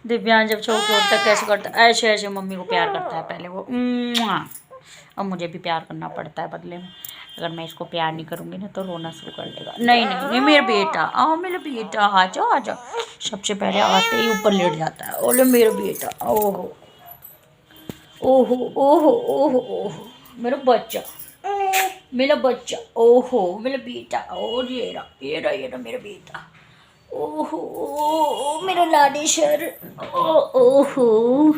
दिव्यांश जब सो के उठता कैसे करता है, ऐसे ऐसे मम्मी को प्यार करता है पहले वो। अब मुझे भी प्यार करना पड़ता है बदले में। अगर मैं इसको प्यार नहीं करूँगी ना तो रोना शुरू कर देगा। नहीं नहीं नहीं मेरा बेटा, आओ मेरा बेटा, आ जाओ आ जाओ। सबसे पहले आते ही ऊपर लेट जाता है। ओले मेरा बेटा, ओहो ओहो ओहो ओहो ओहो मेरा बच्चा, मेरा बच्चा, ओहो मेरा बेटा, और ये रहा ये रहा मेरा बेटा, ओहो ओ मेरा लाडेश्वर, ओहो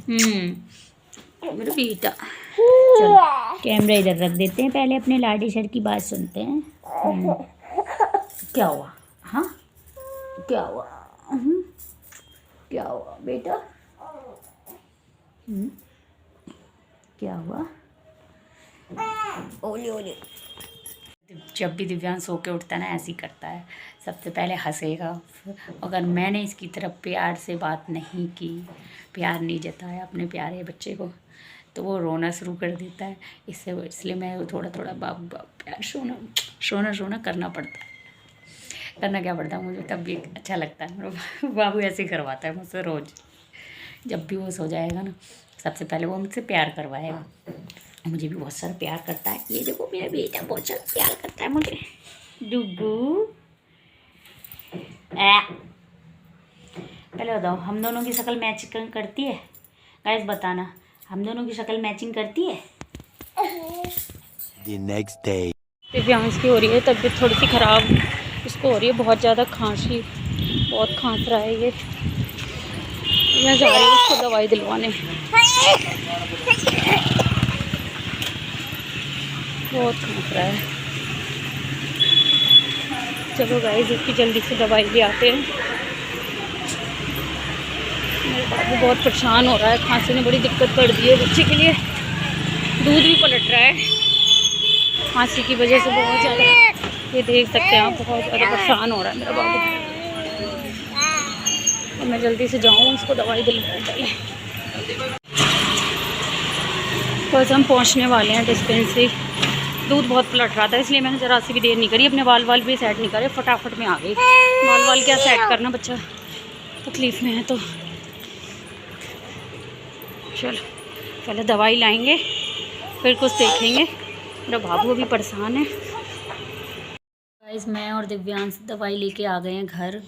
मेरा बेटा। चलो कैमरा इधर रख देते हैं, पहले अपने लाडेश्वर की बात सुनते हैं। क्या हुआ? हाँ क्या हुआ? क्या हुआ बेटा? क्या हुआ? ओले ओले। जब भी दिव्यांश सो के उठता है ना ऐसे ही करता है। सबसे पहले हंसेगा, अगर मैंने इसकी तरफ प्यार से बात नहीं की, प्यार नहीं जताया अपने प्यारे बच्चे को, तो वो रोना शुरू कर देता है। इसलिए मैं थोड़ा थोड़ा बाबू बाबू प्यार सोना सोना करना पड़ता है। करना क्या पड़ता है मुझे, तब भी अच्छा लगता है। मेरा बाबू ऐसे ही करवाता है मुझसे रोज़। जब भी वो सो जाएगा ना सबसे पहले वो मुझसे प्यार करवाएगा। मुझे भी बहुत सारा प्यार करता है। ये देखो मेरा बेटा बहुत सारा प्यार करता है मुझे। डुगू पहले बताओ, हम दोनों की शक्ल मैचिंग करती है? गाइस बताना, हम दोनों की शक्ल मैचिंग करती है? The next day. दिव्यांश की हो रही है तबीयत थोड़ी सी ख़राब, इसको हो रही है बहुत ज़्यादा खांसी, बहुत खांस रहा है ये। मैं जा रही हूँ उसको दवाई दिलवाने। बहुत खांस रहा है। चलो गाइस इसकी जल्दी से दवाई ले आते हैं। मेरे बाबू बहुत परेशान हो रहा है, खांसी ने बड़ी दिक्कत कर दी है बच्चे के लिए। दूध भी पलट रहा है खांसी की वजह से बहुत ज़्यादा। ये देख सकते हैं आप, बहुत ज़्यादा परेशान हो रहा है मेरा बाबू। और मैं जल्दी से जाऊँ उसको दवाई दिलवाऊँ पहले। बस हम पहुँचने वाले हैं डिस्पेंसरी। दूध बहुत पलट रहा था इसलिए मैंने ज़रा सी भी देर नहीं करी, अपने बाल भी सेट नहीं करे, फटाफट में आ गई। बाल क्या सेट करना, बच्चा तकलीफ़ में है तो। चलो पहले दवाई लाएंगे फिर कुछ देखेंगे। मेरा बाबू भी परेशान है। गाइस मैं और दिव्यांश दवाई लेके आ गए हैं घर।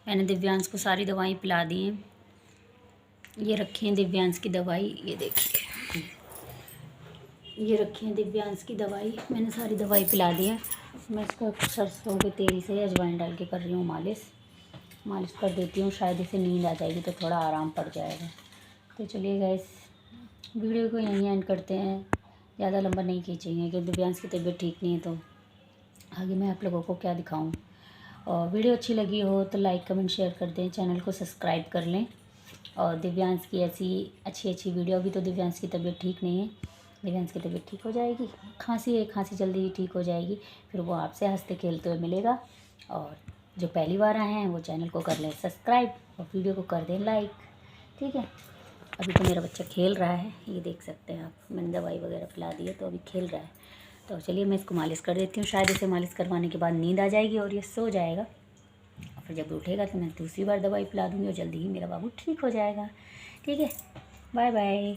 मैंने दिव्यांश को सारी दवाई पिला दी हैं। ये रखी है दिव्यांश की दवाई, ये देखिए ये रखी है दिव्यांश की दवाई। मैंने सारी दवाई पिला दी है। मैं इसको सरसों के तेल से अजवाइन डाल के कर रही हूँ मालिश कर देती हूँ, शायद इसे नींद आ जाएगी तो थोड़ा आराम पड़ जाएगा। तो चलिए गाइस वीडियो को यहीं एंड करते हैं, ज़्यादा लंबा नहीं खींचेंगे क्योंकि दिव्यांश की तबीयत ठीक नहीं है तो आगे मैं आप लोगों को क्या दिखाऊँ। और वीडियो अच्छी लगी हो तो लाइक कमेंट शेयर कर दें, चैनल को सब्सक्राइब कर लें। और दिव्यांश की ऐसी अच्छी वीडियो, अभी तो दिव्यांश की तबीयत ठीक नहीं है, दिव्यांश की तबीयत ठीक हो जाएगी। खांसी जल्दी ही ठीक हो जाएगी, फिर वो आपसे हंसते खेलते हुए मिलेगा। और जो पहली बार आए हैं वो चैनल को कर लें सब्सक्राइब और वीडियो को कर दें लाइक, ठीक है। अभी तो मेरा बच्चा खेल रहा है, ये देख सकते हैं आप, मैंने दवाई वगैरह पिला दी है तो अभी खेल रहा है। तो चलिए मैं इसको मालिश कर देती हूँ, शायद इसे मालिश करवाने के बाद नींद आ जाएगी और ये सो जाएगा। और फिर जब उठेगा तो मैं दूसरी बार दवाई पिला दूँगी और जल्दी ही मेरा बाबू ठीक हो जाएगा, ठीक है। Bye bye.